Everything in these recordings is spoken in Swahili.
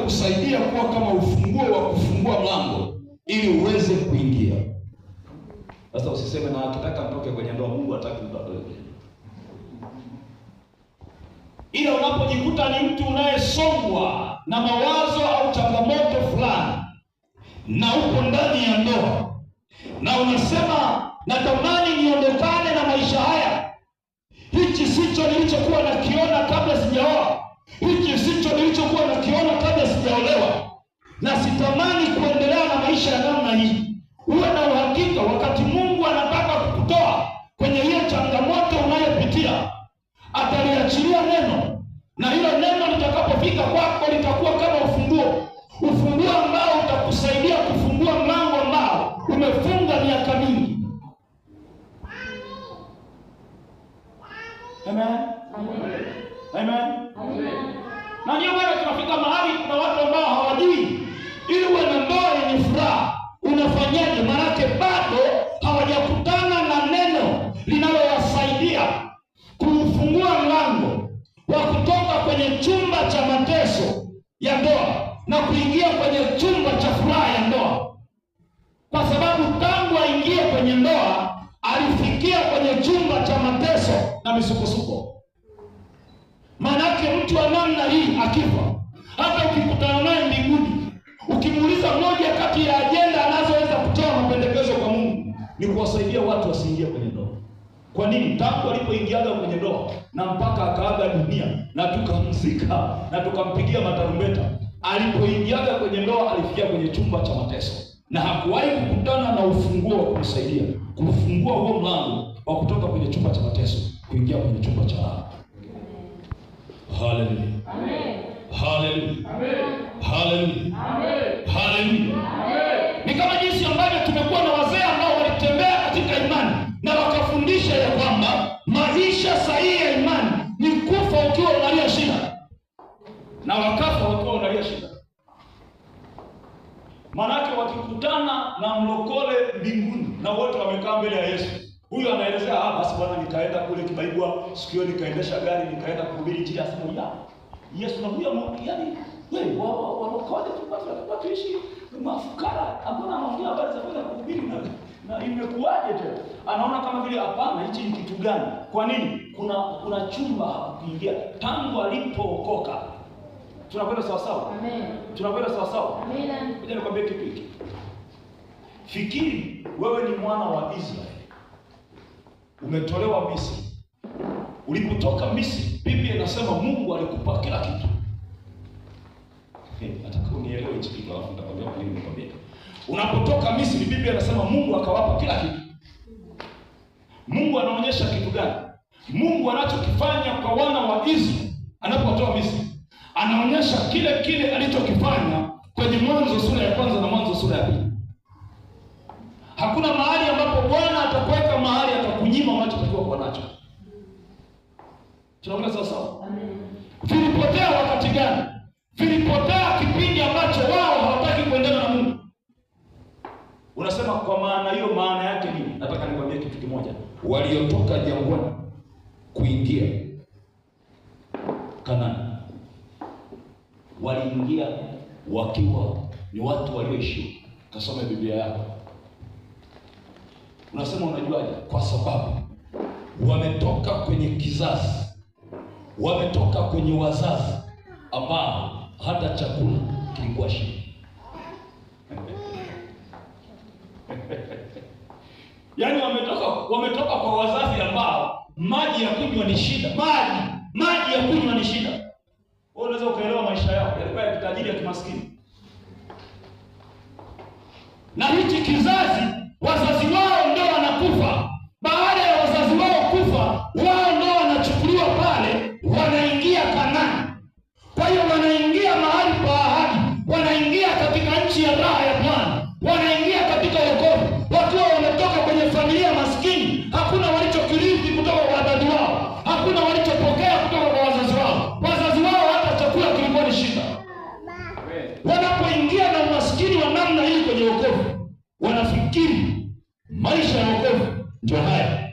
kusaidia kuwa kama ufunguo wa kufungua mlango ili uweze kuingia. Sasa usiseme na akitaka mtoke kwenye ndoa, Mungu hataki mtu atoke kwenye ndoa. Ila unapojikuta ni mtu unayesongwa na mawazo au changamoto fulani na uko ndani ya ndoa na unasema natamani niondokane na maisha haya, hichi sicho nilichokuwa nakiona kabla sijaoa, hichi sicho nilichokuwa nakiona kabla sijaolewa, na sitamani kuendelea na maisha ya namna hii, uwe na uhakika wakati Mungu anataka kukutoa kwenye hiyo changamoto unayopitia, ataliachilia neno, na hilo neno litakapofika kwako litakuwa kama ufunguo ambao utakusaidia kufungua mlango ambao umefunga miaka mingi. Amen. Amen. Amen. Amen. Na ndio maana tunafika mahali kuna watu ambao hawajui ili uwe na ndoa yenye furaha unafanyaje, maanake bado hawajakutana na neno linalowasaidia kufungua mlango wa kutoka kwenye chumba cha mateso ya ndoa na kuingia kwenye chumba cha furaha ya ndoa. Kwa sababu tangu aingie kwenye ndoa alifikia kwenye chumba cha mateso na misukosuko. Maanake mtu wa namna hii akifa, hata ukikutana naye mbinguni, ukimuuliza moja kati ya ajenda anazoweza kutoa mapendekezo kwa Mungu ni kuwasaidia watu wasiingie kwenye ndoa. Kwa nini? Tangu alipoingiaga kwenye ndoa na mpaka akaaga dunia na tukamzika na tukampigia matarumbeta, alipoingiaga kwenye ndoa alifikia kwenye chumba cha mateso na hakuwahi kukutana na ufunguo wa kumsaidia kufungua huo mlango wa kutoka kwenye chumba cha mateso kuingia kwenye chumba cha raha. Hallelujah. Amen. Hallelujah. Amen. Hallelujah. Amen. Hallelujah. Amen. Ni kama jinsi ambavyo tumekuwa na wazee ambao walitembea katika imani na wakafundisha ya kwamba maisha sahihi ya imani ni kufa ukiwa unalia shida na wakafa wakiwa unalia shida. Maanake wakikutana na mlokole mbinguni na wote wamekaa mbele ya Yesu, huyu anaelezea basi bwana, nikaenda kule Kibaigwa siku hiyo, nikaendesha gari, nikaenda kuhubiri Injili. Asema Yesu na huyo, yaani wewe walokole watu ishi mafukara, hakuna anaongea habari za kwenda kuhubiri na imekuwaje tena? Anaona kama vile hapana, hichi ni kitu gani? Kwa nini? Kuna chumba kuingia tangu alipookoka. Tunakwenda sawa sawa? Amen. Tunakwenda sawa sawa? Amen. Ngoja nikwambie kitu hiki. Fikiri wewe ni mwana wa Israeli. Umetolewa Misri. Ulipotoka Misri, Biblia inasema Mungu alikupa kila kitu. Nataka unielewe hichi kitu alafu nitakwambia kwa nini nikwambia. Unapotoka Misri, Biblia inasema Mungu akawapa kila kitu. Mungu anaonyesha kitu gani? Mungu anachokifanya kwa wana wa Israeli anapotoa Misri, anaonyesha kile alichokifanya kwenye Mwanzo sura ya kwanza na Mwanzo sura ya pili. Hakuna mahali ambapo Bwana atakuweka mahali atakunyima unachotakiwa kuwa nacho. Tunaona sasa. Amen. Vilipotea wakati gani? Vilipotea kipindi ambacho wao hawataki kuendana na Mungu. Unasema kwa maana hiyo, maana yake nini? Nataka nikwambie kitu kimoja. Waliotoka jangwani kuingia Kanaani, waliingia wakiwa ni watu walioishi. Kasome Biblia yako. Unasema unajuaje? Kwa sababu wametoka kwenye kizazi, wametoka kwenye wazazi ambao hata chakula kilikuwa shida. Yaani wametoka kwa wazazi ambao maji ya kunywa ni shida. Maji ya kunywa ni shida. Wewe unaweza ukaelewa maisha yao yalikuwa ya kitajiri ya kimaskini. Na hichi kizazi wazazi wao ndio wanakufa. Baada ya wazazi wao kufa, wao ndio wanachukuliwa pale, wanaingia Kanaani. Kwa hiyo wanaingia mahali pa ahadi, wanaingia katika nchi ya raha ya Bwana, wanaingia katika wokovu wakiwa wametoka kwenye familia maskini. Hakuna walichokirithi kutoka kwa wazazi wao, hakuna walichopokea kutoka kwa wazazi wao. Wazazi wao hata chakula kilikuwa ni shida. Wanapoingia na umaskini wa namna hii kwenye wokovu, wanafikiri maisha ya wokovu ndio haya.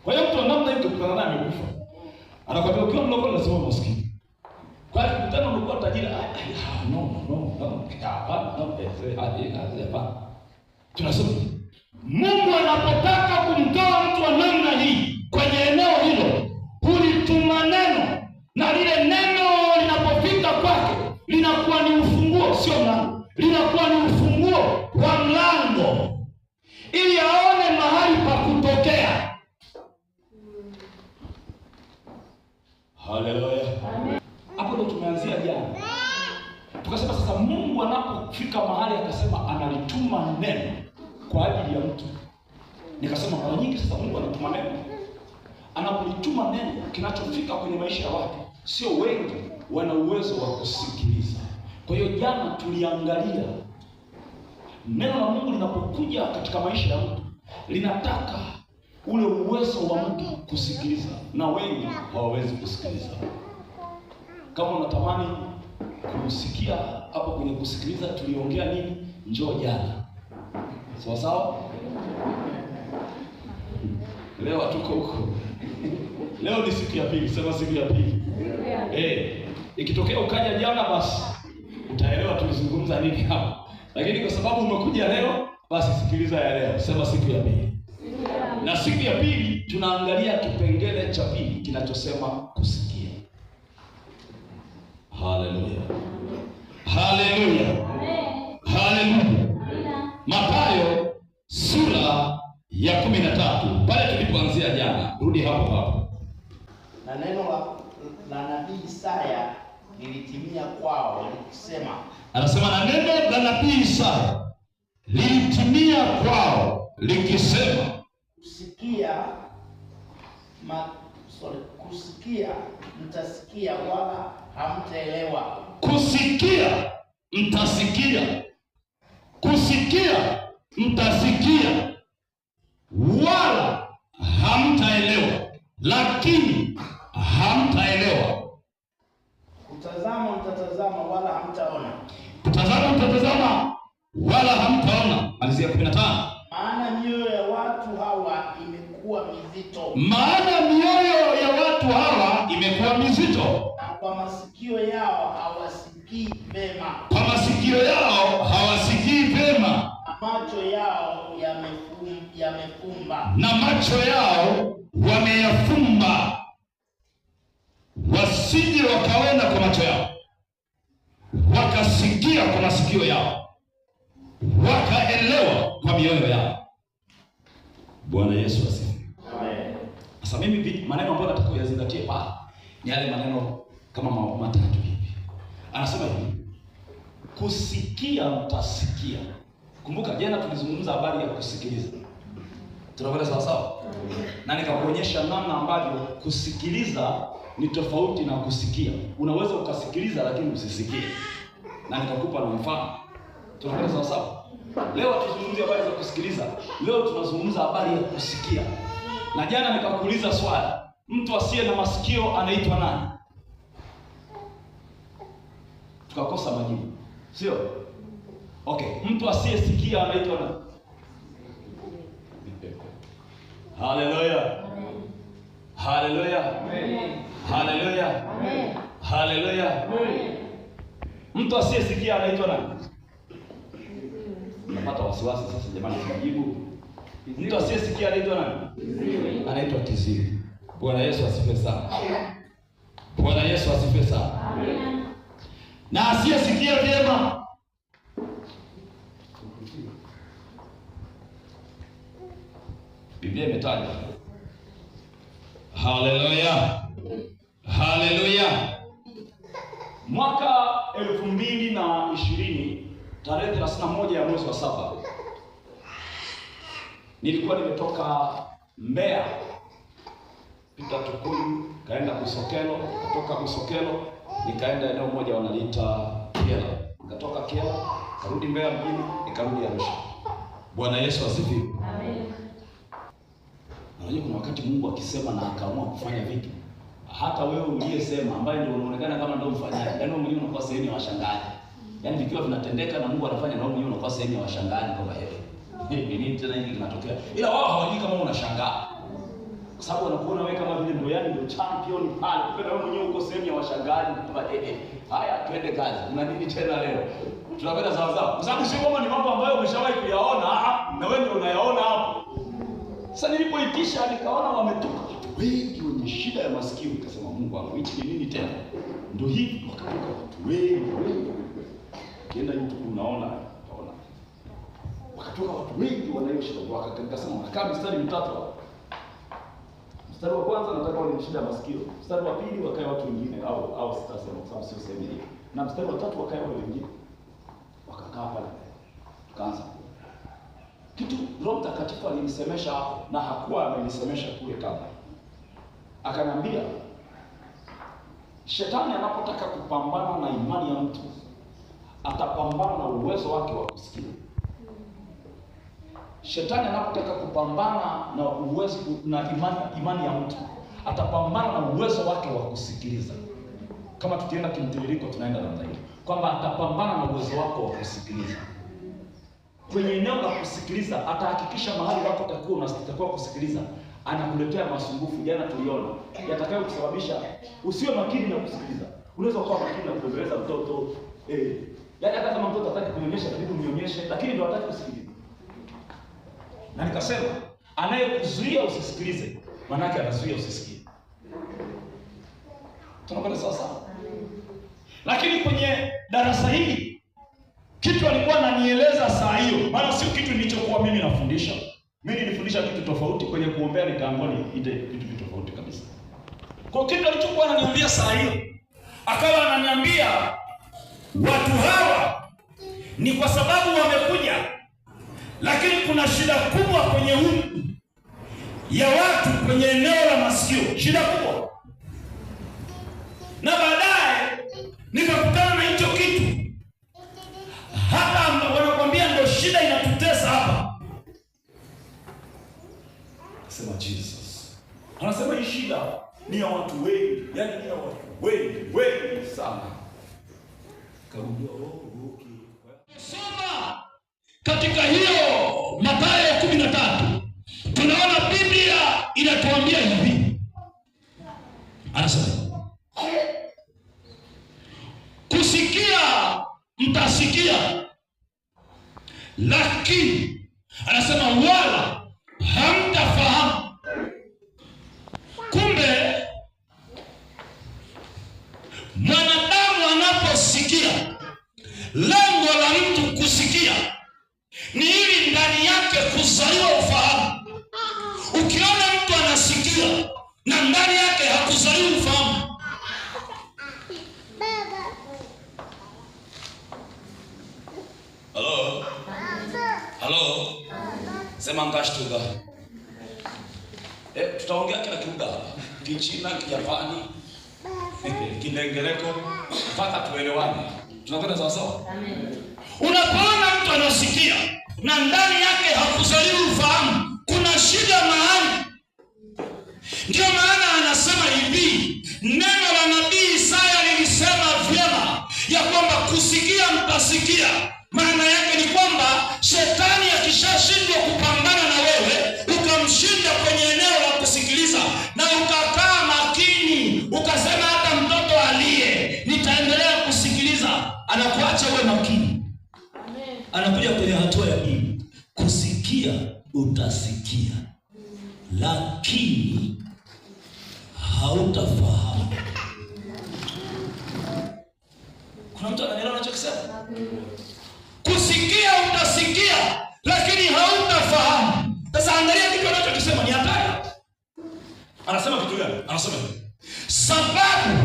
Kwa hiyo mtu wa namna hii ukikutana naye amekufa, anakwambia ukiwa mlokole lazima maskini. Hapana. Tunasema Mungu anapotaka kumtoa mtu wa namna hii kwenye eneo hilo, hulituma neno, na lile neno linapofika kwake linakuwa ni ufunguo, sio mlango, linakuwa ni ufunguo wa mlango ili aone mahali pa kutokea. Haleluya. Hapo ndo tumeanzia jana. Tukasema sasa Mungu anapofika mahali akasema analituma neno kwa ajili ya mtu. Nikasema mara nyingi sasa Mungu anatuma neno. Anapolituma neno kinachofika kwenye maisha ya watu, sio wengi wana uwezo wa kusikiliza. Kwa hiyo jana tuliangalia neno la Mungu linapokuja katika maisha ya mtu, linataka ule uwezo wa mtu kusikiliza, na wengi hawawezi kusikiliza. Kama unatamani kusikia hapo kwenye kusikiliza tuliongea nini, njoo jana. Sawa sawa? Leo hatuko huko. Leo ni siku ya pili, sema siku ya pili. Ikitokea ukaja jana basi utaelewa tulizungumza nini hapa. Lakini kwa sababu umekuja leo, basi sikiliza ya leo, sema siku ya pili. Na siku ya pili tunaangalia kipengele cha pili kinachosema kusikia. Haleluya. Haleluya. Haleluya. Mathayo sura ya 13 pale tulipoanzia jana, rudi hapo hapo. Na neno la nabii Isaya lilitimia kwao likisema. Anasema na neno la nabii Isaya lilitimia kwao likisema, kusikia mtasikia wala hamtaelewa. Kusikia mtasikia. Kusikia mtasikia wala hamtaelewa. Lakini hamtaelewa. Kutazama mtatazama wala hamtaona. Kutazama mtatazama wala hamtaona. Malizia 15. Maana mioyo ya watu hawa imekuwa mizito. Maana mioyo ya watu hawa imekuwa mizito. Na kwa masikio yao hawasikii vema. Kwa masikio yao hawasikii vema. Na macho yao yamefumba. Na macho yao wameyafumba, wasije wakaona kwa macho yao, wakasikia kwa masikio yao, wakaelewa kwa mioyo yao. Bwana Yesu asifiwe. Amen. Sasa mimi maneno ambayo nataka uyazingatie pale ni yale maneno kama matatu hivi. Anasema hivi, kusikia mtasikia. Kumbuka jana tulizungumza habari ya kusikiliza. Tunakwenda sawa sawa? Na nikakuonyesha namna ambavyo kusikiliza ni tofauti na kusikia. Unaweza ukasikiliza lakini usisikie. Na nikakupa na mfano. Tunakwenda sawa sawa? Leo tuzungumzie habari za kusikiliza. Leo tunazungumza habari ya kusikia. Na jana nikakuuliza swali, mtu asiye na masikio anaitwa nani? Tukakosa majibu. Sio? Okay, mtu asiyesikia anaitwa nani? Haleluya. Haleluya. Haleluya. Haleluya. Mtu asiyesikia anaitwa nani? Napata wasiwasi sasa jamani, sijibu. Mtu asiyesikia anaitwa nani? Anaitwa kiziwi. Bwana Yesu asifiwe sana. Bwana Yesu asifiwe sana. Amen. Na asiyesikia vyema Biblia imetaja. Haleluya. Haleluya. Mwaka 2020 tarehe 31 ya mwezi wa 7 nilikuwa nimetoka Mbeya pita Tukuyu, kaenda Busokelo, kutoka Busokelo nikaenda eneo moja wanaliita Kiela. Nikatoka Kiela, karudi Mbeya mjini, nikarudi Arusha. Bwana Yesu asifiwe. Amen. Unajua kuna wakati Mungu akisema na akaamua kufanya vitu, hata wewe uliyesema ambaye ndio unaonekana kama ndio mfanyaji, yaani wewe mwenyewe unakuwa sehemu ya washangaji. Yaani vikiwa vinatendeka na Mungu anafanya na wewe mwenyewe unakuwa sehemu ya washangaji kwamba ni nini tena hiki kinatokea. Ila wao hawajui kama unashangaa. Kwa sababu wanakuona wewe kama vile ndio yani ndio champion pale. Ukenda wewe mwenyewe uko sehemu ya washangazi kama haya twende kazi. Una nini tena leo? Tunakwenda sawa sawa. Kwa sababu sio kama ni mambo ambayo umeshawahi kuyaona na wewe ndio unayaona hapo. Sasa nilipoitisha nikaona wametoka wengi wenye shida ya masikio, nikasema Mungu wangu, hichi ni nini tena? Ndio hivi wakatoka watu wengi. Kienda YouTube unaona. Wakatoka watu wengi wanayo shida, wakakasema wakakaa mstari mitatu. Mstari wa kwanza nataka wale shida ya masikio. Mstari wa pili wakae watu wengine au sitasema kwa sababu sio sehemu hiyo. Na mstari wa tatu wakae wale wengine. Wakakaa pale. Tukaanza. Kitu Roho Mtakatifu alinisemesha hapo na hakuwa amenisemesha kule kabla. Akaniambia Shetani anapotaka kupambana na imani ya mtu, atapambana na uwezo wake wa kusikia. Shetani anapotaka kupambana na uwezo na imani ya mtu, atapambana na uwezo wake wa kusikiliza. Kama tukienda kimtiririko tunaenda namna hiyo, kwamba atapambana na uwezo wako wa kusikiliza. Kwenye eneo la kusikiliza atahakikisha mahali wako utakuwa kusikiliza, anakuletea masumbufu. Jana tuliona yatakayo kusababisha usiwe makini na kusikiliza. Unaweza kuwa makini na kueleza mtoto yaani hata kama mtoto hataki kunyonyesha karibu mnyonyeshe, lakini ndio hataki kusikiliza. Na nikasema anayekuzuia usisikilize, maana yake anazuia usisikie. Tunakwenda sawa sawa. Lakini kwenye darasa hili kitu alikuwa ananieleza saa hiyo, maana sio kitu nilichokuwa mimi nafundisha. Mimi nilifundisha kitu tofauti, kwenye kuombea nikaambiwa niite kitu tofauti kabisa. Kwa kitu alichokuwa ananiambia saa hiyo, akawa ananiambia watu hawa ni kwa sababu wamekuja, lakini kuna shida kubwa kwenye ya watu kwenye eneo la masikio, shida kubwa. Na baadaye nikakutana na hicho kitu, hata wanakuambia ndio shida inatutesa hapa. Sema Jesus. Anasema hii shida ni ya watu wengi, yani ni ya watu wengi sana. Karudia okay. Soma katika hiyo Mathayo 13. Tunaona Biblia inatuambia hivi. Anasema kusikia mtasikia, lakini anasema wala hamtafahamu. Kumbe mwanadamu anaposikia, lengo la mtu kusikia ni ili ndani yake kuzaliwa ufahamu. Ukiona mtu anasikia na ndani yake hakuzaliwa ufahamu, Halo. Sema ngashtuka. Tutaongea kila kiuga. Kichina, Kijapani, Kindengereko mpaka tuelewane. Tunakwenda sawa sawa? Amen. Unapoona mtu anasikia na ndani yake hakuzaliwa ufahamu, kuna shida mahali. Ndio maana anasema hivi, neno la nabii Isaya lilisema vyema ya kwamba kusikia mtasikia. Maana yake ni kwamba shetani akishashindwa kupambana na wewe, ukamshinda kwenye eneo la kusikiliza na ukakaa makini, ukasema hata mtoto aliye nitaendelea kusikiliza, anakuacha wewe makini. Amen. Anakuja kwenye hatua ya pili, kusikia utasikia, lakini hautafahamu. Kuna mtu anaelewa anachokisema? Kusikia utasikia, lakini hautafahamu. Sasa angalia kitu anachokisema ni hatari. Anasema kitu gani? Anasema sababu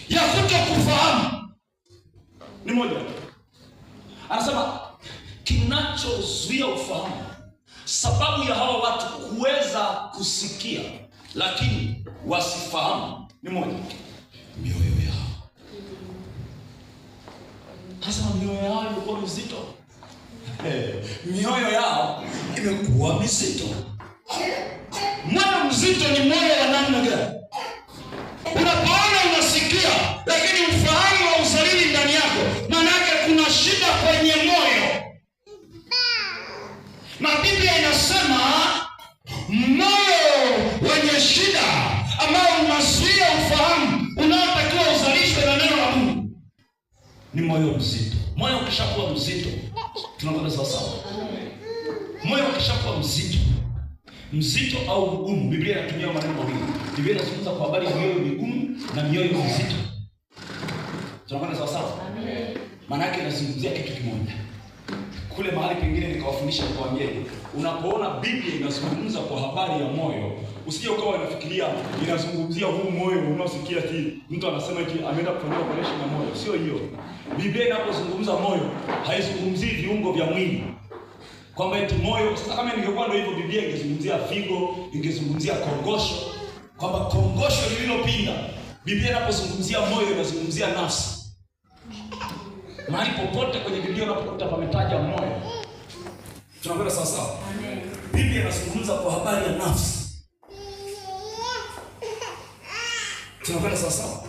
ya kutokufahamu ni moja. Anasema kinachozuia ufahamu, sababu ya hawa watu kuweza kusikia lakini wasifahamu ni moja, mioyo yao. Hasa mioyo yao ilikuwa mizito. Mioyo yao imekuwa mizito. Moyo mzito ni moyo wa namna gani? Unapoona unasikia lakini ufahamu wa uzalili ndani yako, maana yake kuna shida kwenye moyo. Na Biblia inasema moyo ni moyo mzito. Moyo ukishakuwa mzito, tunakwenda sawa sawa. Moyo ukishakuwa mzito au mgumu, Biblia inatumia maneno mawili. Biblia inazungumza kwa habari ya mioyo migumu na mioyo mizito. Tunakwenda sawa sawa. Maana yake inazungumzia kitu kimoja. Kule mahali pengine nikawafundisha kuambia, unapoona Biblia inazungumza kwa habari ya moyo, usije ukawa unafikiria inazungumzia huu moyo unaosikia eti mtu anasema eti ameenda kufanya operation na moyo. Sio hiyo. Biblia inapozungumza moyo, haizungumzii viungo vya mwili. Kwamba eti moyo, sasa kama ingekuwa ndio hivyo, Biblia ingezungumzia figo, ingezungumzia kongosho, kwamba kongosho lililopinda. Biblia inapozungumzia moyo inazungumzia nafsi. Mahali popote kwenye Biblia unapokuta pametaja moyo, tunakwenda sawa sawa. Amen. Biblia inazungumza kwa habari ya nafsi. Tunakwenda sawa sawa.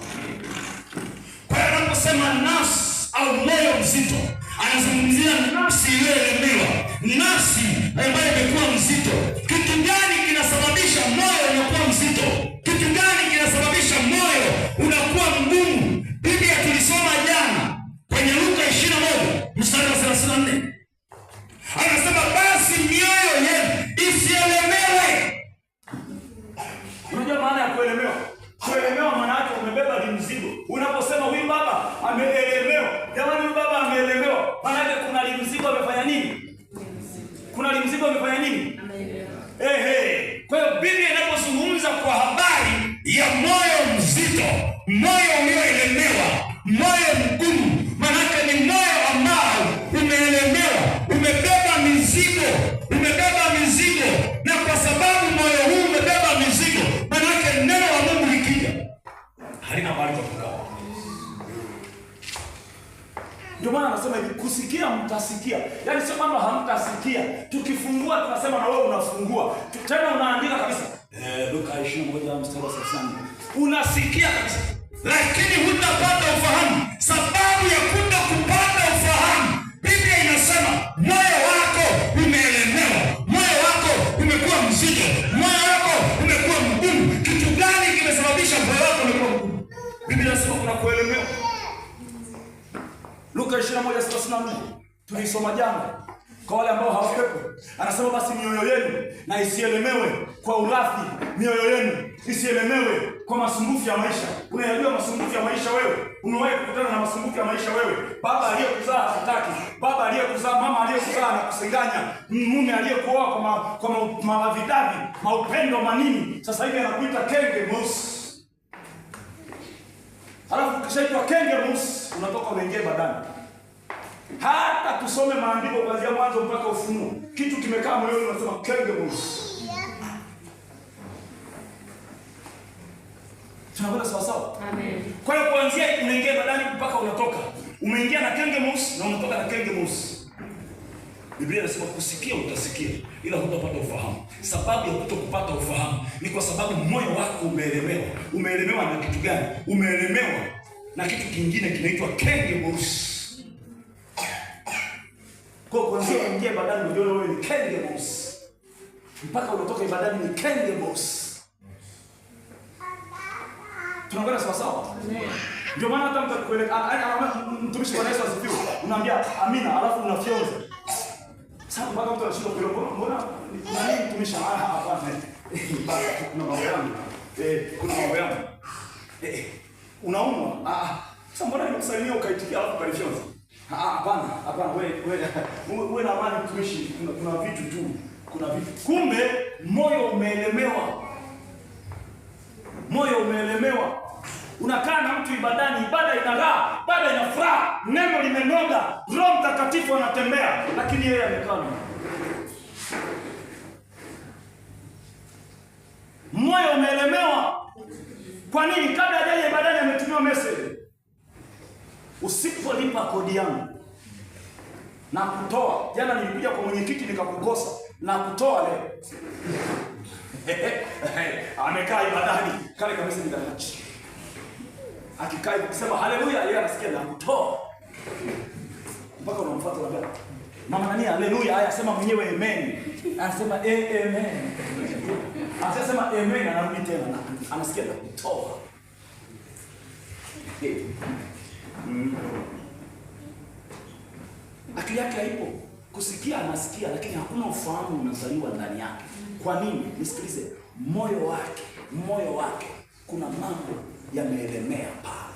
Kwa hiyo anaposema nafsi au moyo mzito, anazungumzia nafsi iliyoelemewa, nafsi ambayo imekuwa mzito. Kitu gani kinasababisha moyo unakuwa mzito? Kitu gani kinasababisha moyo unakuwa mgumu? Biblia tulisoma jana kwenye Luka 21 mstari wa 34. Anasema basi mioyo yenu isielemewe. Unajua maana ya kuelemewa? Kuelemewa maana yake umebeba ni mzigo. Unaposema huyu baba ameelemewa, jamani huyu baba ameelemewa, maana yake kuna limzigo amefanya nini? Kuna limzigo amefanya nini? Ameelemewa. Kwa hiyo Biblia inapozungumza kwa habari ya moyo mzito, moyo ulioelemewa, moyo mgumu, maana yake ni moyo ambao umeelemewa, umebeba mizigo, na kwa sababu moyo huu umebeba mizigo, maana yake neno la Mungu likija halina mahali pa kukaa. Ndio maana anasema hivi, kusikia mtasikia. Yaani sio kwamba hamtasikia. Tukifungua tunasema na wewe unafungua. Tena unaandika kabisa. Luka 21 mstari wa 34. Unasikia kabisa. Lakini hutapata ufahamu. Sababu ya kutokupata ufahamu, Biblia inasema moyo wako umeelemewa. Moyo wako umekuwa mzito. Moyo wako umekuwa mgumu. Kitu gani kimesababisha moyo wako umekuwa mgumu? Biblia inasema kuna kuelemewa. Luka 21:34 tulisoma jana. Kwa wale ambao hawapepo, anasema basi mioyo yenu na isielemewe kwa urafi, mioyo yenu isielemewe kwa masumbufu ya maisha. Unayajua masumbufu ya maisha wewe? Umewahi kukutana na masumbufu ya maisha wewe? Baba aliyekuzaa hakutaki, baba aliyekuzaa, mama aliyekuzaa anakusenganya, mume aliyekuoa kwa mavidavi, maupendo manini, sasa hivi anakuita kenge mweusi. Halafu ukishaitwa kenge mweusi, unatoka unaingia badani. Hata tusome maandiko kuanzia mwanzo mpaka Ufunuo, kitu kimekaa moyoni, unasema kenge mweusi. Tunakwenda sawa sawa? Amen. Kwa hiyo kuanzia unaingia badani mpaka unatoka, umeingia na kenge mweusi na unatoka na kenge mweusi. Biblia inasema kusikia utasikia, ila hutapata ufahamu. Sababu ya kutokupata ufahamu ni kwa sababu moyo wako umeelemewa. Umeelemewa na kitu gani? Umeelemewa na kitu kingine kinaitwa kenge mweusi. Kwa kuanzia uingie ibadani unajua wewe ni kenge mweusi, mpaka unatoka ibadani ni kenge mweusi. Tunakwenda sawa sawa? Ndio maana hata mtu akueleka mtumishi wa Yesu asifiwe, unaambia amina, alafu unafyonza. Sasa mpaka mtu anashindwa kuelewa, mbona nani mtumishi hapa? Kuna mambo yangu. Kuna mambo yangu. Unaumwa? Sasa mbona nikusalimia ukaitikia alafu kalifyonza? Hapana, wewe na amani mtumishi, kuna vitu tu. Kuna vitu. Kumbe moyo umeelemewa. Moyo umeelemewa. Unakaa na mtu ibadani, ibada inang'aa, ibada ina furaha, neno limenoga, Roho Mtakatifu anatembea, lakini yeye amekaa. Moyo umeelemewa. Kwa nini? Kabla hajaja ibadani ametumiwa message. Usipolipa kodi yangu na kutoa. Jana nilikuja kwa mwenyekiti nikakukosa na kutoa leo. Amekaa ibadani, kale kabisa nitaacha. Akikaa kusema haleluya, yeye anasikia na kutoa. Mpaka unamfuata unambia, mama nani haleluya, haya sema mwenyewe amen. Anasema amen. Anasema amen, anarudi tena anasikia na kutoa. akili yake haipo. Kusikia anasikia, lakini hakuna ufahamu unazaliwa ndani yake. Kwa nini? Nisikilize, moyo wake kuna mambo yameelemea pale.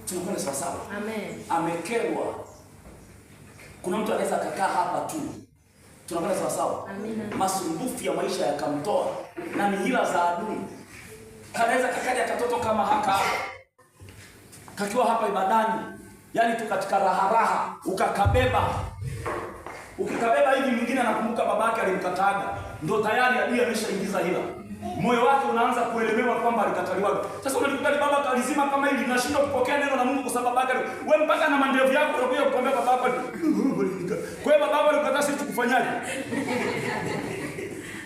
Tunakwenda sawa sawa? Amen. Amekerwa. Kuna mtu anaweza kukaa hapa tu. Tunakwenda sawa sawa? Amen. Masumbufu ya maisha yakamtoa na ni hila za adui. Kanaweza kakaja katoto kama haka kakiwa hapa ibadani, yaani tu katika raha ukikabeba hivi, mwingine anakumbuka babake alimkataga, ndio tayari adui ameshaingiza hila. Moyo wake unaanza kuelemewa kwamba alikataliwa. Sasa unalikubali baba kalizima kama hili, unashindwa kupokea neno la Mungu kwa sababu babake wewe mpaka na mandevu yako unakuja kukwambia babako. Kwa hiyo babako alikataa, sisi tukufanyaje?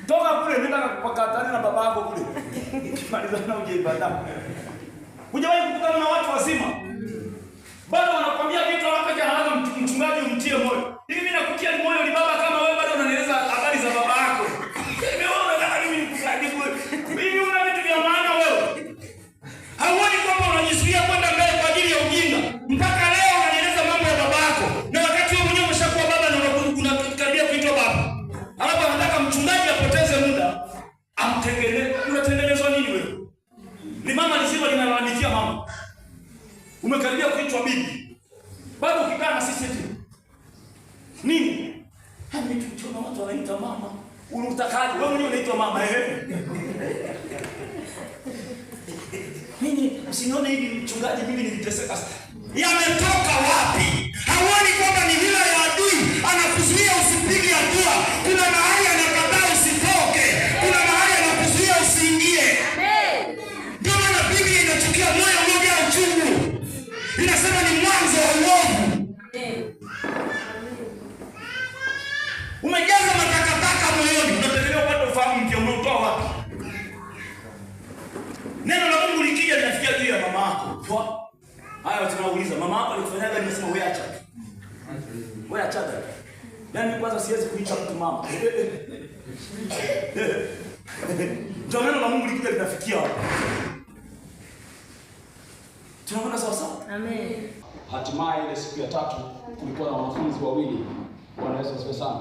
Toka kule nenda kupakatana na babako kule. Kimalizana uje ibada. Hujawahi kukutana na watu wazima? Bado wanakuambia vitu hapa jana, mchungaji umtie moyo. Hivi mimi nakutia moyo ni baba kama wewe bado unanieleza habari za baba yako. Hivi una vitu vya maana wewe? Hauoni kwamba unajizuia kwenda mbele kwa ajili ya ujinga? Mpaka leo unanieleza mambo ya baba yako. Na wakati wewe mwenyewe umeshakuwa baba na unakaribia kuitwa baba. Alafu anataka mchungaji apoteze muda, amtengeneze. Unatengenezwa nini wewe? Ni mama lisilo linaloandikia mama. Umekaribia kuitwa bibi. Bado ukikaa na sisi tu. Nini? Hadi tunaona watu wanaita mama. Unatakaje? Wewe mwenyewe unaitwa mama Mimi usinione hivi mchungaji, mimi niliteseka sana. Yametoka wapi? Hauoni kwamba ni hila ya adui anakuzuia usipige hatua? Kuna mahali anakataa usitoke. Kuna mahali anakuzuia usiingie. Amen. Ndio maana Biblia inachukia moyo uliojaa uchungu. Inasema ni mwanzo wa uovu. Umejaza matakataka moyoni, unategemea upate ufahamu mpya, unautoa wapi? Neno la Mungu likija linafikia juu ya mama yako. Haya tunauliza, mama yako alikufanyaga? Nimesema wewe acha. Wewe acha. Yaani kwanza siwezi kuita mtu mama. Ndio neno la Mungu likija linafikia hapo. Tunaona sawa sawa? Amen. Hatimaye ile siku ya tatu kulikuwa na wanafunzi wawili. Bwana Yesu asifiwe sana.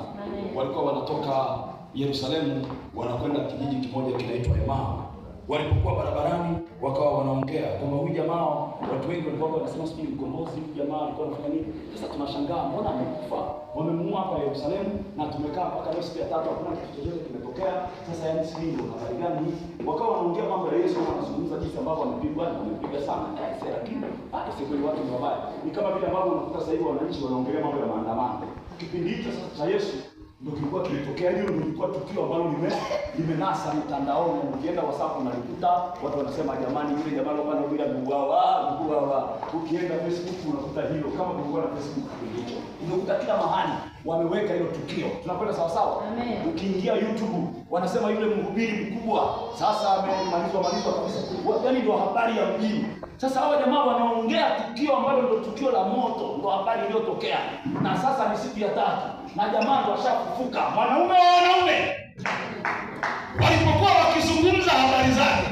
Walikuwa wanatoka Yerusalemu wanakwenda kijiji kimoja kinaitwa Emau. Walipokuwa barabarani wakawa wanaongea kwamba huyu jamaa, watu wengi walikuwa wanasema sijui mkombozi, huyu jamaa alikuwa anafanya nini? Sasa tunashangaa mbona amekufa? Wamemuua hapa Yerusalemu na tumekaa mpaka leo siku ya tatu hakuna kitu chochote kimetokea. Sasa yani sijui ndio habari gani hii? Wakawa wanaongea mambo ya Yesu na wanazungumza jinsi ambavyo wamepiga sana. Lakini sio kweli, watu ni wabaya. Ni kama vile ambavyo unakuta sasa hivi wananchi wanaongelea mambo ya maandamano. Kipindi hicho sasa cha Yesu ndio kilikuwa kimetokea. Hiyo ndio ilikuwa tukio ambalo limenasa mtandaoni. Ukienda WhatsApp unalikuta watu wanasema jamani, yule jamaa bwana bila bugawa. Ukienda Facebook unakuta hilo, kama kulikuwa na Facebook kipindi hicho. Unakuta kila mahali wameweka hilo tukio. Tunakwenda sawa sawa? Amen. Ukiingia YouTube wanasema yule mhubiri mkubwa sasa amemalizwa kabisa. Yaani ndio habari ya mjini. Sasa hawa jamaa wanaongea tukio ambalo ndio tukio la moto, ndio habari iliyotokea. Na sasa ni siku ya tatu. Na jamaa ndo ashafufuka, mwanaume wa wanaume. Walipokuwa wakizungumza habari zake,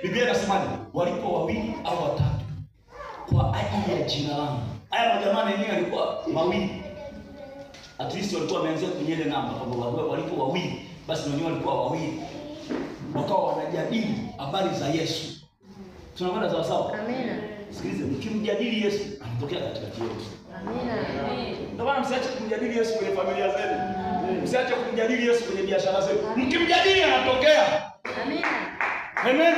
Biblia inasemaje? Walipo wawili au watatu kwa ajili ya jina langu. Haya majamaa na yenyewe alikuwa mawili. At least walikuwa wameanzia kwenye ile namba kwamba walipo wawili, basi wenyewe walikuwa wawili. Wakawa wanajadili habari za Yesu. Tunakwenda sawa sawa? Amina. Sikilize, mkimjadili Yesu anatokea katikati yetu. Amina. Ndio maana msiache kumjadili Yesu kwenye familia zenu. Msiache kumjadili Yesu kwenye biashara zenu. Mkimjadili anatokea. Amina. Amen.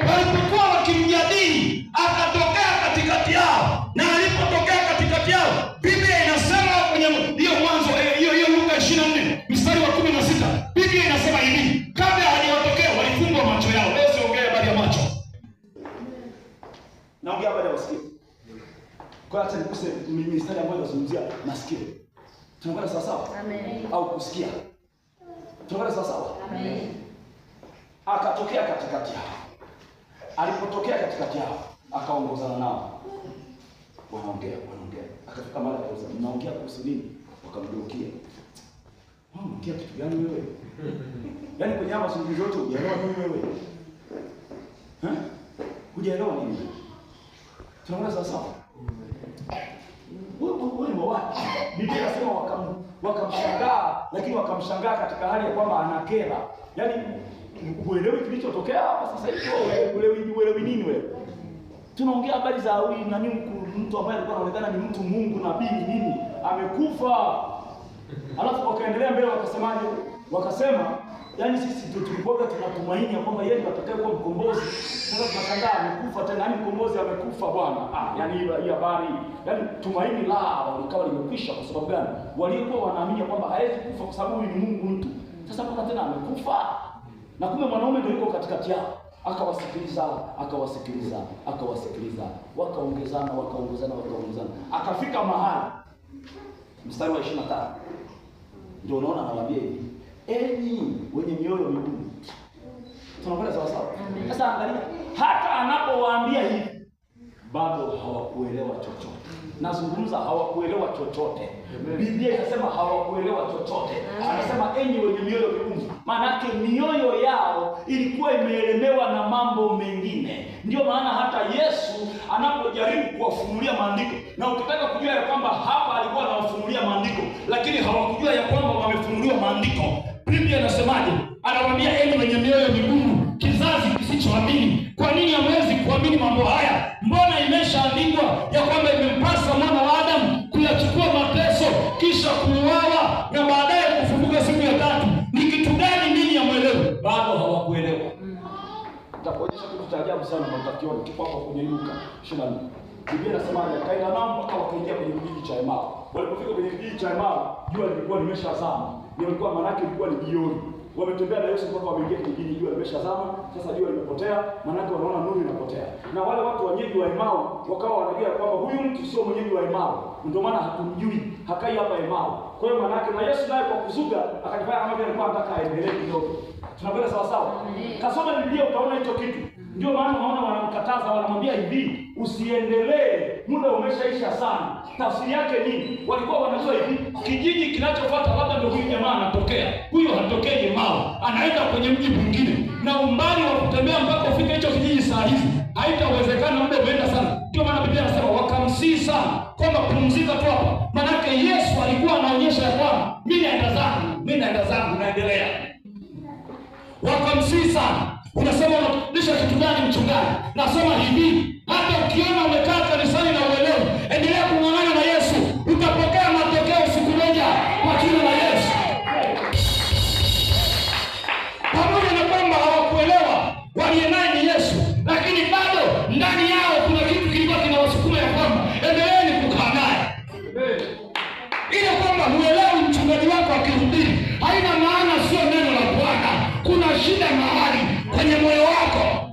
Walipokuwa wakimjadili akatokea katikati yao. Na alipotokea katikati yao, Biblia inasema kwenye hiyo Mwanzo hiyo Luka 24 mstari wa 16. Biblia inasema hivi, kabla hajatokea walifungwa macho yao. Leo siongea habari ya macho. Naongea habari ya masikio. Kwa hata nikuse mistari ambayo inazungumzia masikio. Tunakwenda sawa sawa? Amen. Au kusikia. Tunakwenda sawa sawa? Amen. Akatokea katikati yao. Alipotokea katikati yao, akaongozana nao. Wanaongea. Akafika mahali akauliza, "Mnaongea kuhusu nini?" Wakamgeukia. "Unaongea kitu gani wewe?" Yaani kwenye hapa mazungumzo yote hujaelewa nini wewe? Hujaelewa nini? Tunakwenda sawa sawa? wewe ni wapi? Biblia inasema wakamshangaa, lakini wakamshangaa katika hali ya kwamba anakera. Yaani uelewi kilichotokea hapa sasa hivi, uelewi nini wewe? Tunaongea habari za huyu nani, mtu ambaye alikuwa anaonekana ni mtu Mungu, nabii nini, amekufa. Alafu wakaendelea mbele wakasemaje? Wakasema yaani sisi tulikuwa tunatumaini ya kwamba yeye atakayekuwa mkombozi. Sasa tunashangaa amekufa tena, yaani mkombozi amekufa bwana. Yaani hii habari, yaani tumaini lao likawa limekwisha. Kwa sababu gani? Waliokuwa wanaamini kwamba hawezi kufa kwa sababu huyu ni Mungu mtu. Sasa mbona tena amekufa? Na kumbe mwanaume ndio yuko katikati yao. Akawasikiliza, wakaongezana. Akafika mahali mstari wa 25. Ndio unaona anawaambia hivi, enyi wenye mioyo migumu. Tunakwenda sawa sawa. Sasa angalia, hata anapowaambia hivi bado hawakuelewa chochote. Nazungumza hawakuelewa chochote. Biblia inasema hawakuelewa chochote. Anasema enyi wenye mioyo migumu. Maana yake mioyo yao ilikuwa imeelemewa na mambo mengine. Ndio maana hata Yesu anapojaribu kuwafunulia maandiko, na ukitaka kujua ya kwamba hapa alikuwa anawafunulia maandiko, lakini hawakujua ya kwamba wamefunuliwa maandiko. Biblia inasemaje? Anawaambia enyi wenye mioyo migumu, kizazi kisichoamini. Kwa nini hamwezi kuamini mambo haya? Mbona imeshaandikwa ya kwamba imempasa mwana wa Adamu kuyachukua mateso, kisha kuuawa na baadaye kufufuka siku ya tatu. Ni kitu gani ninyi hamwelewi? Bado hawakuelewa. Nitakuonyesha kitu cha ajabu sana na mtakiona kipo hapo kwenye Luka 24. Biblia inasemaje? Kaenda nao mpaka wakaingia kwenye kijiji cha Emau. Walipofika kwenye kijiji cha Emau, jua lilikuwa limeshazama. Ilikuwa maana yake ilikuwa ni jioni. Wametembea na Yesu mpaka wameingia kijijini, jua limeshazama. Sasa jua limepotea, maana yake wanaona nuru inapotea. Na wale watu wenyeji wa Emau wakawa wanajua kwamba huyu mtu sio mwenyeji wa Emau. Ndio maana hatumjui, hakai hapa Emau. Kwa hiyo maana yake na Yesu naye kwa kuzuga akajifanya kama vile alikuwa anataka aendelee kidogo. Tunakwenda sawa sawa. Kasoma Biblia utaona hicho kitu. Ndio maana unaona wanamkataza, wanamwambia hivi, usiendelee, muda umeshaisha sana. Tafsiri yake nini? Walikuwa wanajua hivi, kijiji kinachofuata labda ndio huyu jamaa anatokea. Huyo hatokei Emau, anaenda kwenye mji mwingine. Na umbali wa kutembea mpaka ufike hicho kijiji saa hizi haitawezekana, muda umeenda sana. Ndio maana Biblia inasema wakamsihi sana kwamba pumzika tu hapa. Maana yake Yesu alikuwa anaonyesha ya kwamba mimi naenda zangu, naendelea. Wakamsihi sana. Unasema unafundisha kitu gani mchungaji? Nasema hivi, hata ukiona umekaa kanisani na uelewe, endelea kung'ang'ana na Yesu, utapokea matokeo siku moja kwa jina la Yesu. Pamoja na kwamba hawakuelewa waliye naye ni Yesu, lakini bado ndani yao kuna kitu kilikuwa kinawasukuma ya kwamba endeleeni kukaa naye. Ile kwamba huelewi mchungaji wako akihubiri haina maana, sio neno la Bwana. Kuna shida mahali kwenye moyo wako.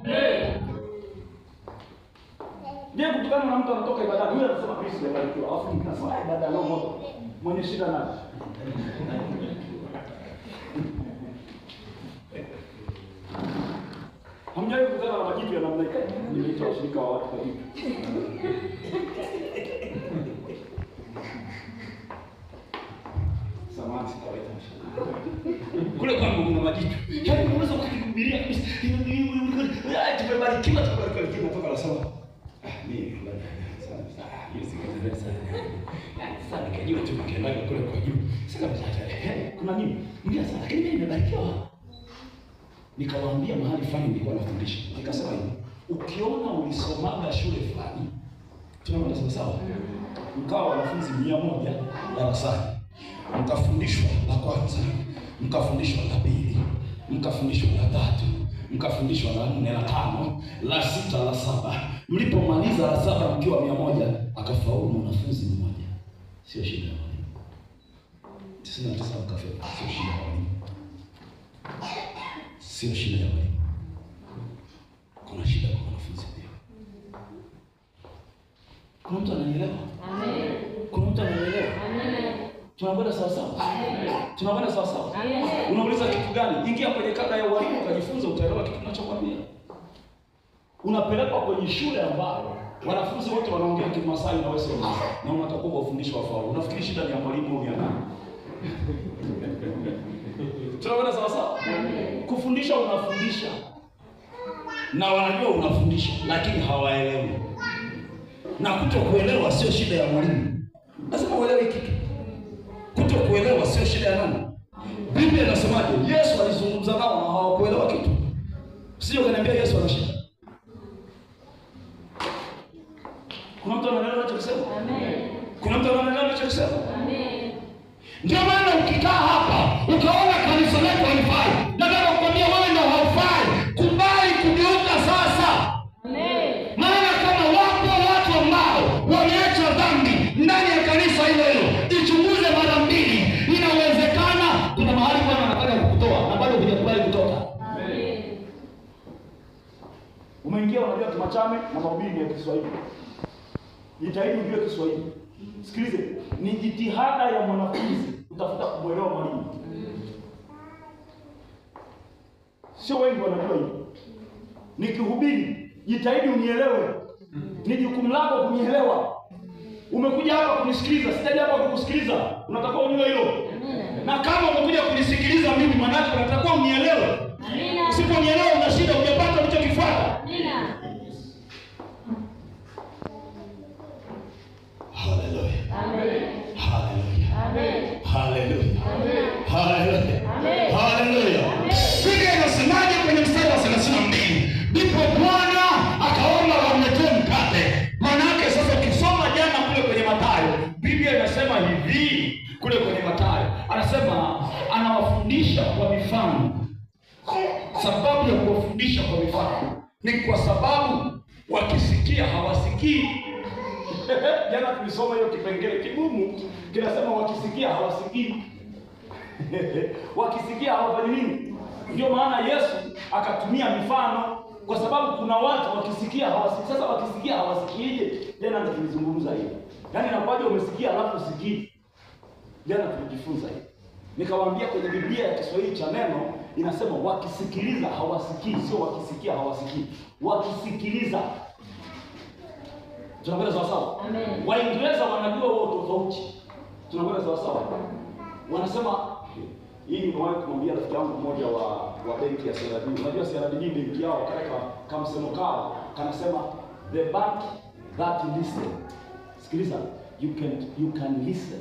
Je, kutokana na mtu anatoka ibada, huyu anasema Kristo anabarikiwa, alafu mwingine anasema ibada leo moto. Mwenye shida nani? Hamjawahi kukutana na majitu ya namna hii? Nimeita washirika wa watu kwa hiyo. Samahani sitawaita mshirika. Kule kwangu kuna majitu. Yaani unaweza kukuhubiria kabisa. Tumebarikiwa toka la sawa. Mimi sana. Yesu ndiye sana. Sasa nikajua tu nikienda kule kwa juu. Sasa kuna nini? Ndio sana. Lakini mimi nimebarikiwa. Nikawaambia mahali fulani nilikuwa nafundisha. Nikasema hivi, ukiona ulisomaga shule fulani, tunaona sawa. Mkao wanafunzi 100 darasani. Mkafundishwa la kwanza, mkafundishwa la pili, mkafundishwa la tatu, mkafundishwa la 4, la 5, la 6, la 7. Mlipomaliza la 7 mkiwa 100, akafaulu mwanafunzi mmoja. Sio shida ya mwalimu. 99 mkafaulu. Sio shida ya mwalimu. Sio shida ya mwalimu. Kuna shida kwa wanafunzi pia. Kuna mtu ananielewa? Amen. Kuna mtu ananielewa? Amen. Tunakwenda sawa sawa. Tunakwenda sawa sawa. Unauliza kitu gani? Ingia kwenye kada ya walimu ukajifunza, utaelewa kitu ninachokwambia. Unapelekwa kwenye shule ambayo wanafunzi wote wanaongea Kimasai na wewe sio Masai. Na unatakiwa ufundishwe wafaulu. Unafikiri shida ni ya mwalimu au ni ya nani? Tunakwenda sawa sawa. Kufundisha unafundisha. Na wanajua unafundisha, lakini hawaelewi. Na kutokuelewa sio shida ya mwalimu. uelewi kitu. Kutokuelewa sio shida ya nani? Biblia inasemaje? Yesu alizungumza nao na hawakuelewa kitu. Sio kaniambia Yesu ana shida. Kuna mtu anaelewa anachosema? Amen. Kuna mtu anaelewa anachosema? Amen. Ndio maana ukikaa hapa ukaona kanisa letu halifai, nataka kukwambia wewe ndio haufai. Kubali kugeuka sasa. Amen. Maana kama wapo watu ambao wameacha dhambi ndani ya kanisa hilo hilo, ichunguze mara mbili. Inawezekana kuna mahali Bwana anataka kukutoa na bado hujakubali kutoka. Amen. Umeingia unajua Kimachame na mahubiri ya Kiswahili. Jitahidi ujue Kiswahili. Sikilize, ni jitihada ya mwanafunzi utafuta kumwelewa mwalimu. Sio wengi wanajua hivyo. Nikihubiri, jitahidi unielewe. Ni jukumu lako kunielewa. Umekuja hapa kunisikiliza, sijaja hapa kukusikiliza. Unatakiwa ujue hilo. Na kama umekuja kunisikiliza mimi, maana yake unatakiwa unielewe. Amina. Usiponielewa una shida, hujapata ulichokifuata. Amina. Hallelujah. Amen. Hallelujah. Amen. Hallelujah. Amen. Hallelujah. Amen. Hallelujah. Biblia inasemaje kwenye mstari wa 32? Ndipo Bwana akaomba wamletee mkate. Maana yake sasa ukisoma jana kule kwenye Mathayo, Biblia inasema hivi kule kwenye Mathayo. Anasema anawafundisha kwa mifano. Sababu ya kuwafundisha kwa mifano ni kwa sababu wakisikia hawasikii. Jana tulisoma hiyo kipengele kigumu kinasema wakisikia hawasikii. Wakisikia hawafanyi nini? Ndio maana Yesu akatumia mifano kwa sababu kuna watu wakisikia hawasikii. Sasa wakisikia hawasikieje? Jana tulizungumza hiyo. Yaani inakuwaje umesikia alafu usikii? Jana tulijifunza hiyo. Nikawaambia kwenye Biblia ya Kiswahili cha neno inasema wakisikiliza hawasikii, sio wakisikia hawasikii. Wakisikiliza. Tunakwenda sawa sawa? Amen. Waingereza wanajua huo tofauti. Tunakwenda sawa sawa? Wanasema hii nimewahi kumwambia rafiki yangu mmoja wa benki ya CRDB. Unajua CRDB benki yao kama msemo kao kanasema the bank that listen. Sikiliza, you can listen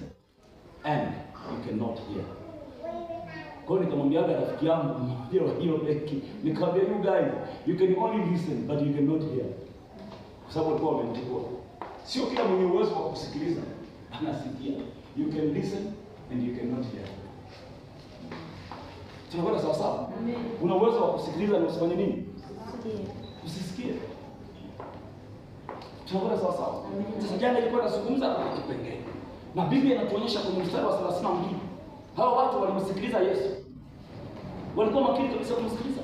and you cannot hear. Kwa hiyo nikamwambia rafiki yangu mmoja wa hiyo benki, nikamwambia you guys, you can only listen but you cannot hear. Kwa sababu walikuwa wamenichukua. Sio kila mwenye uwezo wa kusikiliza anasikia. You can listen and you cannot hear. Tunakwenda sawa sawa? Amen. Una uwezo wa kusikiliza na usifanye nini? Usisikie. Tunakwenda sawa sawa? Sasa jana ilikuwa nazungumza na kipengele. Na Biblia inatuonyesha kwenye mstari wa 32. Hao watu walimsikiliza Yesu. Walikuwa makini kabisa kumsikiliza.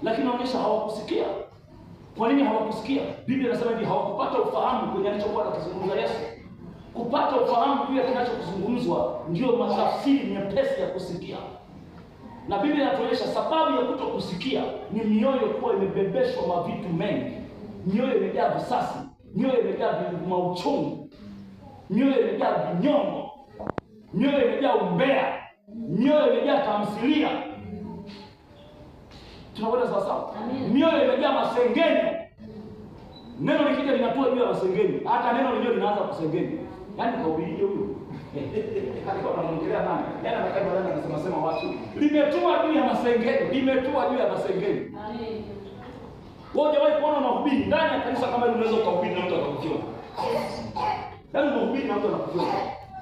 Lakini inaonyesha hawakusikia. Kwa nini hawakusikia? Biblia inasema hivi, hawakupata ufahamu kwenye alichokuwa anakizungumza Yesu. Kupata ufahamu juu ya kinachozungumzwa ndio matafsiri nyepesi ya kusikia. Na Biblia inatuonyesha sababu ya kutokusikia ni mioyo kuwa imebebeshwa mavitu mengi. Mioyo imejaa visasi, mioyo imejaa mauchungu, mioyo imejaa vinyongo, mioyo imejaa umbea, mioyo imejaa tamthilia. Tunakwenda sawa sawa? Mioyo imejaa masengenyo. Neno likija linatua juu ya masengenyo. Hata neno lenyewe linaanza kusengenyo. Yaani kaubilije huyo? Alikuwa anamwongelea nani? Yaani anakaa bwana anasema watu. Limetua juu ya masengenyo, limetua juu ya masengenyo. Amen. Wewe hujawahi kuona mahubiri ndani ya kanisa kama ile unaweza kuhubiri na mtu akakufiwa. Yaani unahubiri na mtu anakufiwa.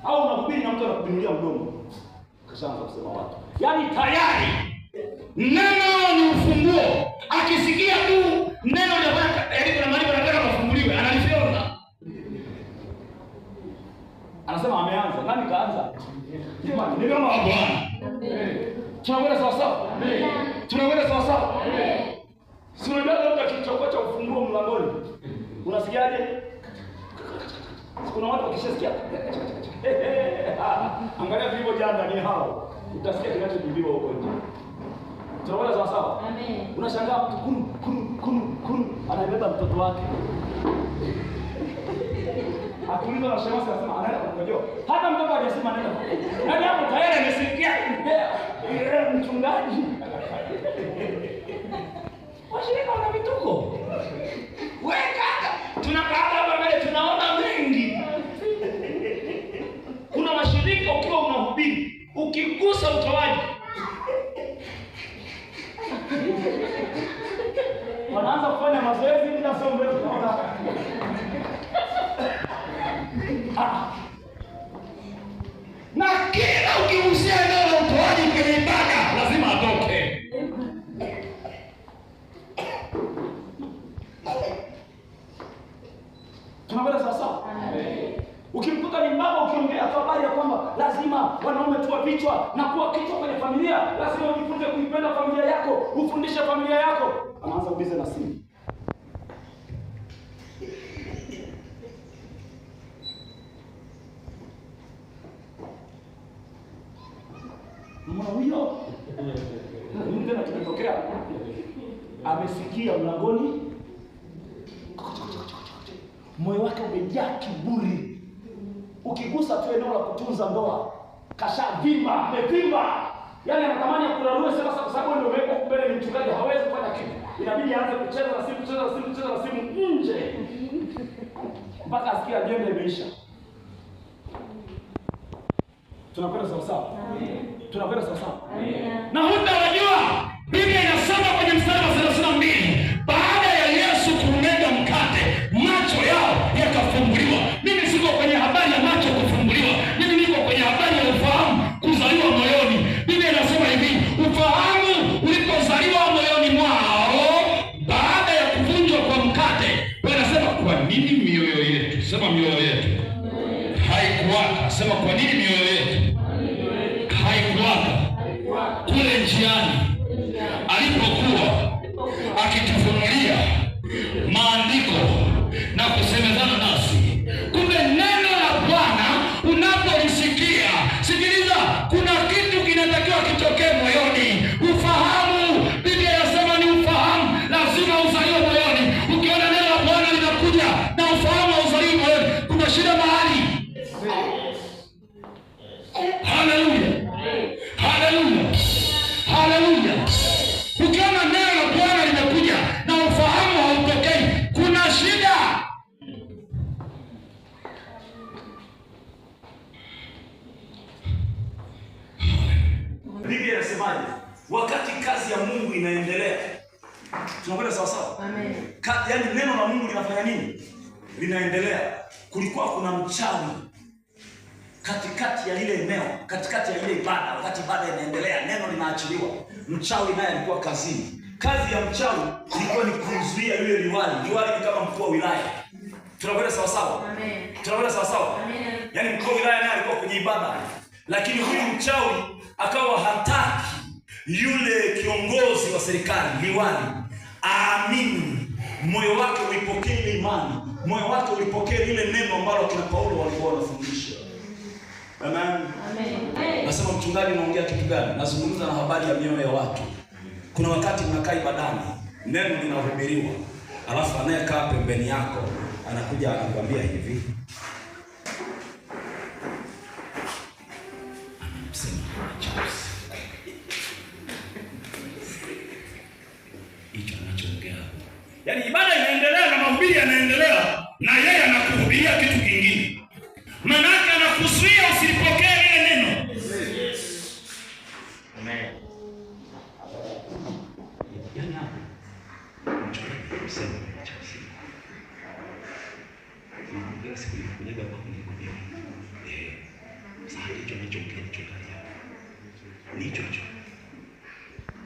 Au unahubiri na mtu anakubinulia mdomo. Kashaanza kusema watu. Yaani tayari neno ni ufunguo. Akisikia tu neno linataka, yaani kuna mahali anataka mafunguliwe, analifyonza. Anasema ameanza. Nani kaanza? Jamani, ni kama Bwana. Amen. Tunakwenda sawa sawa? Amen. Tunakwenda sawa sawa? Amen. Si unajua labda kichoko cha ufunguo mlangoni. Unasikiaje? Kuna watu wakishasikia. Angalia vilivyo jana ni hao. Utasikia kinachojibiwa huko nje. Tunaona sawa sawa? Amen. Unashangaa mtu kunu anabeba mtoto wake. Akiuliza na shemasi anasema anaenda kumkojoa. Hata mtoto hajasema anaenda. Yaani hapo tayari amesikia mchungaji. Washirika wana vituko. Weka tunakaa hapa mbele tunaona mengi. ukigusa utoaji, wanaanza kufanya mazoezi bila somo mrefu naona. Na kila ukigusia eneo la utoaji kwenye ibada lazima atoke. Tunapenda sasa. Ukimkuta ni baba ukiongea tu habari ya kwamba lazima wanaume tuwe vichwa na kuwa kichwa kwenye familia, lazima ujifunze kuipenda familia yako, ufundishe familia yako, anaanza kubiza na simu. Mbona huyo? Nini tena kimetokea? Amesikia mlangoni, moyo wake umejaa kiburi. Ukigusa tu eneo la kutunza ndoa, kashavimba, amevimba. Yaani anatamani ya kurarua sasa, kwa sababu ndio umeweka mbele, ni mchungaji, hawezi kufanya kitu. Inabidi aanze kucheza na simu, kucheza na simu nje. Mpaka asikia jembe imeisha. Tunakwenda sawa sawa. Tunakwenda sawa sawa. Na hutawajua, Biblia inasema kwenye mstari wa 32, baada ya Yesu kumega mkate, macho yao yakafumbuliwa. Mimi siko kwenye habari ya macho kufumbuliwa. Mimi niko kwenye habari ya ufahamu kuzaliwa moyoni. Biblia inasema hivi, ufahamu ulipozaliwa moyoni mwao baada ya kuvunjwa kwa mkate. Wanasema kwa nini mioyo yetu? Sema mioyo yetu haikuwaka. Sema kwa nini mioyo yetu haikuwaka kule njiani alipokuwa akitufunulia maandiko na kusemezana nasi. Kumbe neno la Bwana unapolisikia, sikiliza, kuna kitu kinatakiwa kitokee moyoni. Ufahamu, Biblia inasema ni ufahamu, lazima uzaliwe moyoni. Ukiona neno la Bwana linakuja na ufahamu hauzaliwi moyoni, kuna shida mahali. Haleluya. Haleluya. Haleluya. Ukiona neno la Bwana limekuja na ufahamu hautokei, kuna shida. Biblia inasemaje? Wakati kazi ya Mungu inaendelea. Tunakwenda sawa sawa? Amen. Yaani neno la Mungu linafanya nini? Linaendelea. Kulikuwa kuna mchawi katikati ya ile eneo, katikati ya ile ibada. Wakati ibada inaendelea, neno linaachiliwa, mchawi naye alikuwa kazini. Kazi ya mchawi ilikuwa ni kuzuia yule liwali. Liwali ni kama mkuu wa wilaya. Tunakwenda sawa sawa? Amen. Tunakwenda sawa sawa? Amen. Yaani mkuu wa wilaya naye alikuwa kwenye ibada, lakini huyu mchawi akawa hataki yule kiongozi wa serikali, liwali, aamini, moyo wake ulipokea ile imani, moyo wake ulipokea ile neno ambalo kina Paulo walikuwa wanafundisha. Amen. Amen. Nasema mchungaji, naongea kitu gani? Nazungumza na habari ya mioyo ya watu. Kuna wakati mnakaa ibadani, neno linahubiriwa, alafu anayekaa pembeni yako anakuja anakuambia hivi, hicho anachoongea. Yaani ibada inaendelea na mahubiri yanaendelea, na yeye anakuhubiria kitu kingine. Manake anakuzuia usipokee ile neno. Amen. Yaani hapo mchungaji msema cha usiku. Ndio siku ile kwa kunikumbia. Sasa hicho nichoongea nichokalia. Nicho hicho.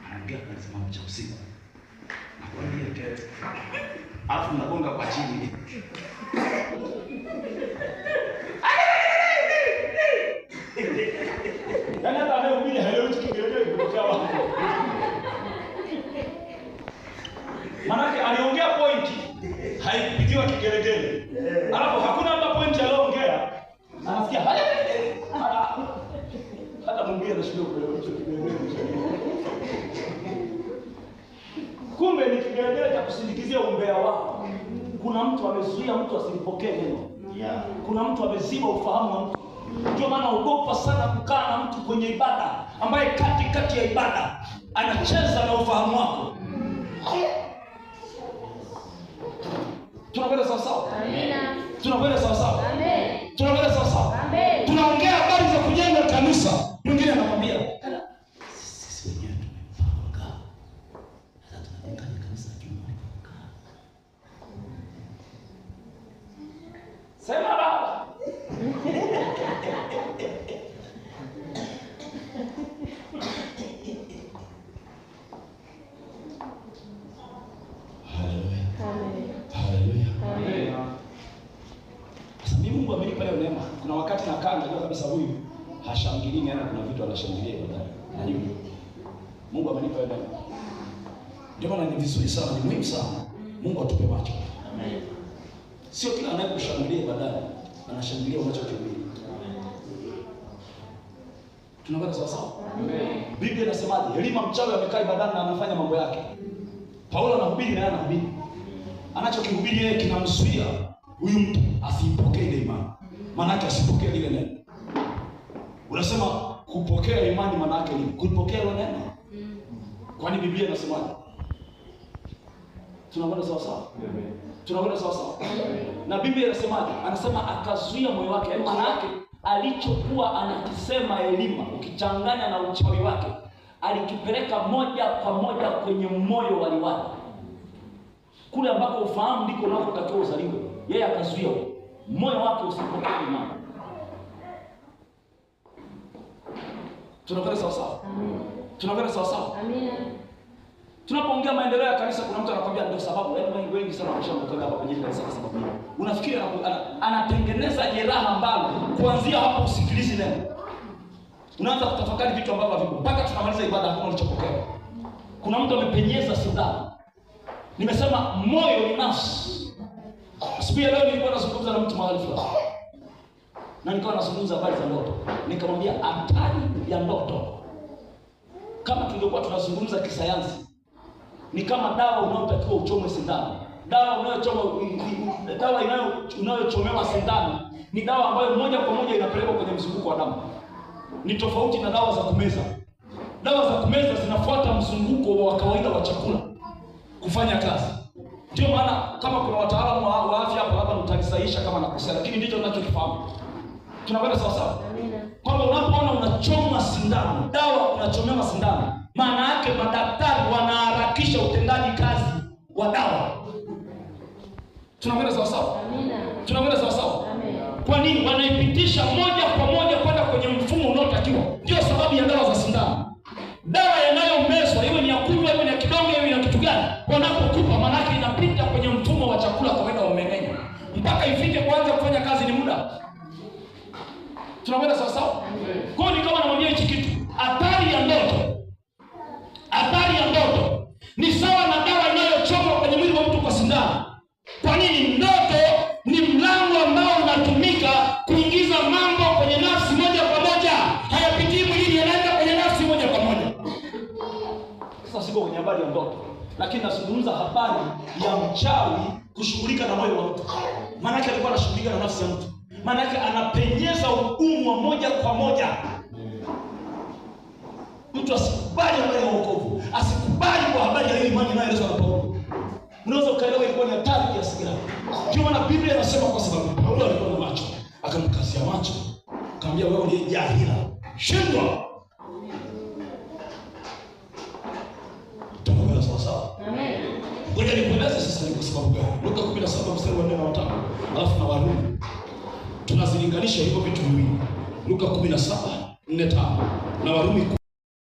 Anaongea kwa sababu cha usiku. Nakwambia tena. Alafu mnagonga kwa chini. Yaani hata anayehubiri haelewi kigelegele kutokea wapi. Manake aliongea pointi, haikupigiwa kigelegele. Alafu hakuna hata pointi aliyoongea. Anasikia hata Mungu anashindwa kuelewa hicho kigelegele. Kumbe ni kigelegele cha kusindikizia umbea wao. Kuna mtu amezuia mtu asimpokee neno. Kuna mtu ameziba ufahamu wa mtu. Ndio maana ogopa sana kukaa na mtu kwenye ibada ambaye kati ya ibada anacheza na ufahamu wako. Tunakwenda sawa sawa? Amina. Tunakwenda sawa sawa? Amen. Tunakwenda sawa sawa? Amen. Tunaongea habari za kujenga kanisa. Mwingine anakwambia Sema Baba. Mungu amenipa leo neema. Kuna wakati nakaa najua kabisa huyu hashangilii neema, kuna vitu anashangilia baadaye. Najua. Mungu amenipa leo neema. Ndio maana ni vizuri sana, ni muhimu sana. Mungu atupe macho. Amen. Sio kila anayekushangilia baadaye anashangilia unachokihubiri. Tunakwenda sawa sawa? Amen. Biblia inasemaje? Elima mchawi amekaa ibadani na anafanya mambo yake. Paulo anahubiri na yeye anahubiri. Anachokihubiri yeye kinamzuia huyu mtu asipokee ile imani. Maana yake asipokee ile neno. Unasema kupokea imani maana yake ni kupokea ile neno. Kwani Biblia inasemaje? Tunakwenda sawa sawa? Amen. Tunakwenda sawa sawa? Amen. Na Biblia inasemaje? Anasema akazuia moyo wake. Yaani maana yake alichokuwa anakisema Elima ukichanganya na uchawi wake, alikipeleka moja kwa moja kwenye moyo wa liwali. Kule ambako ufahamu ndiko unakotakiwa uzaliwe. Yeye akazuia moyo wake usipokee imani. Tunakwenda sawa sawa? Amen. Tunakwenda sawa sawa? Amen. Tunapoongea maendeleo ya kanisa, kuna mtu anakuambia ndio sababu. Yaani wengi sana wanashangaa hapa kwenye kanisa kwa sababu hiyo. Unafikiri anatengeneza jeraha ambalo kuanzia hapo usikilize neno. Unaanza kutafakari vitu ambavyo haviko. Mpaka tunamaliza ibada hakuna ulichopokea. Kuna mtu amepenyeza sindano. Nimesema moyo ni nafsi. Siku ya leo nilikuwa nazungumza na mtu mahali fulani. Na nilikuwa nazungumza habari za ndoto. Nikamwambia hatari ya ndoto. Kama tungekuwa tunazungumza kisayansi, ni kama dawa unayotakiwa uchomwe sindano. Dawa inayochomewa sindano ni dawa ambayo moja kwa moja inapelekwa kwenye mzunguko wa damu. Ni tofauti na dawa za kumeza. Dawa za kumeza zinafuata mzunguko wa kawaida wa chakula kufanya kazi. Ndio maana kama kuna wataalamu wa afya hapa labda mtanisahihisha kama nakosea, lakini ndicho ninachokifahamu. Tunakwenda sawa sawa? Amina. Kwamba unapoona unachoma sindano, dawa unachomewa sindano, maana yake madaktari wanaharakisha utendaji kazi wa dawa. Tunakwenda sawa sawa? Amina. Tunakwenda sawa sawa? Amen. Kwa nini? Wanaipitisha moja kwa moja kwenda kwenye mfumo unaotakiwa. Ndio sababu ya dawa za sindano. Dawa yanayomezwa iwe ni ya kunywa, iwe ni ya kidonge, iwe ni ya kitu gani, wanapokupa maana yake inapita kwenye mfumo wa chakula kawaida wa mmeng'enyo. Mpaka ifike kuanza kufanya kazi ni muda. Tunakwenda sawa sawa? Kwa hiyo kama namwambia hichi kitu, hatari ya ndoto. Hatari ya ndoto ni sawa na dawa inayochomwa kwenye mwili wa mtu kwa sindano. Kwa nini? Ndoto ni mlango ambao unatumika kuingiza mambo kwenye nafsi moja kwa moja. Hayapitii mwilini, yanaenda kwenye nafsi moja kwa moja. Sasa siko kwenye habari ya ndoto, lakini nazungumza habari ya mchawi kushughulika na moyo wa mtu. Maana yake alikuwa anashughulika na nafsi ya mtu. Maana yake anapenyeza ugumu wa moja kwa moja. Mtu asikubali habari ya wokovu, asikubali kwa habari ya imani inayoelezwa na Paulo. Unaweza ukaelewa ilikuwa ni hatari kiasi gani. Ndio maana Biblia inasema kwa sababu Paulo alikuwa na macho, akamkazia macho, akamwambia wewe ndiye jahila, shindwa. Tunakwenda sawa sawa? Amen. Ngoja nikueleze sasa ni kwa sababu gani. Luka 17 mstari wa 4 na 5. Alafu na Warumi. Tunazilinganisha hivyo vitu viwili. Luka 17:4-5 na Warumi